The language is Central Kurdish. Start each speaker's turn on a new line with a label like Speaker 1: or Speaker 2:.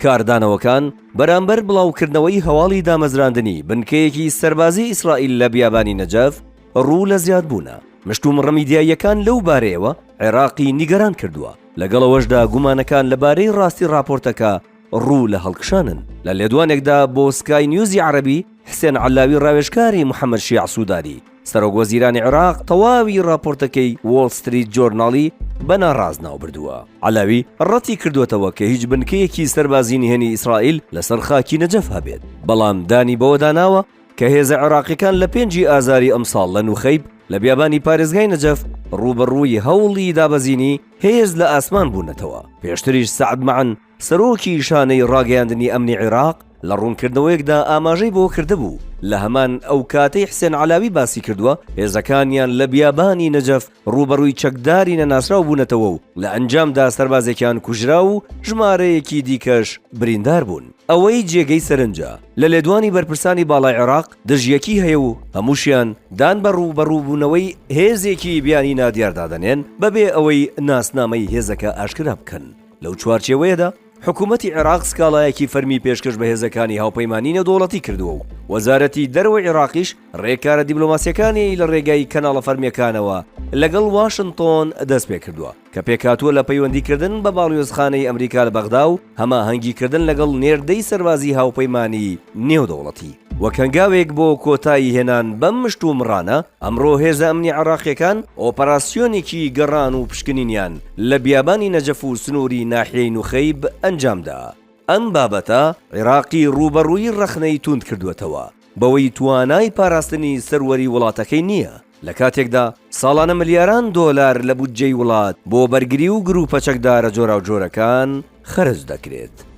Speaker 1: کاردانەوەکان بەرامبەر بڵاوکردنەوەی هەواڵی دامەزراندنی بنکەیەکی سەربازی ئیسرائیل لە بیابانی نەجەف ڕوو لە زیادبوونە. مشتوم ڕەمیدیاییەکان لەو بارەیەوە عێراقی نیگەران کردووە. لەگەڵەوەشدا گومانەکان لەبارەی ڕاستی راپۆرتەکە ڕوو لە هەڵکشانن. لە لێدوانێکدا بۆ سکای نیوزی عەرەبی حسێن عەلاوی ڕاوێژکاری محەممەد شیع سووداری سەرۆک وەزیرانی عێراق تەواوی راپۆرتەکەی وۆڵ ستریت جۆرناڵی بە ناڕاز ناو بردووە. عەلاوی ڕەتی کردوێتەوە کە هیچ بنکەیەکی سەربازی نهێنی ئیسرائیل لەسەر خاکی نەجەف هەبێت، بەڵام دانی بەوە داناوە کە هێزە عێراقیەکان لە 5 ئازاری ئەمساڵ لە نوخەیب لە بیابانی پارێزگای نەجەف ڕوبەڕووی هەوڵی دابەزینی هێز لە ئاسمان بوونەتەوە. پێشتریش سەعد مەعەن سەرۆکی شانەی ڕاگەیاندنی ئەمنی عێراق لە ڕوونکردنەوەیەکدا ئاماژەی بۆ کردبوو. لە هەمان ئەو کاتەی حسێن عەلاوی باسی کردووە هێزەکانیان لە بیابانی نەجەف ڕوبەڕووی چەکداری نەناسراو بوونەتەوە و لە ئەنجامدا سەربازێکیان کوژرا و ژمارەیەکی دیکەش بریندار بوون. ئەوەی جێگەی سەرنجە لە لێدوانی بەرپرسانی باڵای عێراق دژیەکی هەیە و هەمووشیان دان بە ڕوبەڕووبوونەوەی هێزێکی بیانی نادیاردادەنێن بەبێ ئەوەی ناسنامەی هێزەکە ئاشکرا بکەن. لەو چوارچێوەیەدا حکوومەتی عێراق سکاڵایەکی فەرمی پێشکەش بە هێزەکانی هاوپەیمانی نەدوڵەتی کردووە و وەزارەتی دەرەوەی عێراقیش ڕێکارە دیبلۆماسیەکانی لە ڕێگای کەناڵە فەرمیەکانەوە لەگەڵ واشنتۆن دەست پێ کردووە کە پێکاتووە لە پەیوەندیکردن بە باڵیۆزخانەی ئەمریکا لە بەغدا و هەماهەنگیکردن لەگەڵ نێردەی سەربازی هاوپەیمانی نێودەوڵەتی. وەک هەنگاوێک بۆ کۆتایی هێنان بەم مشتومڕانە ئەمڕۆ هێزە ئەمنی عێراقیەکان ئۆپەراسیۆنێکی گەڕان و پشکنینیان لە بیابانی نەجەف و سنووری ناحیەی نوخەیب ئەنجامدا. ئەم بابەتە عێراقی ڕوبەڕووی ڕەخنەی توند کردوێتەوە بەوەی توانای پاراستنی سەروەری وڵاتەکەی نییە، لە کاتێکدا ساڵانە ملیاران دۆلار لە بودجەی وڵات بۆ بەرگری و گروپە چەکدارە جۆرا و جۆرەکان خەرج دەکرێت.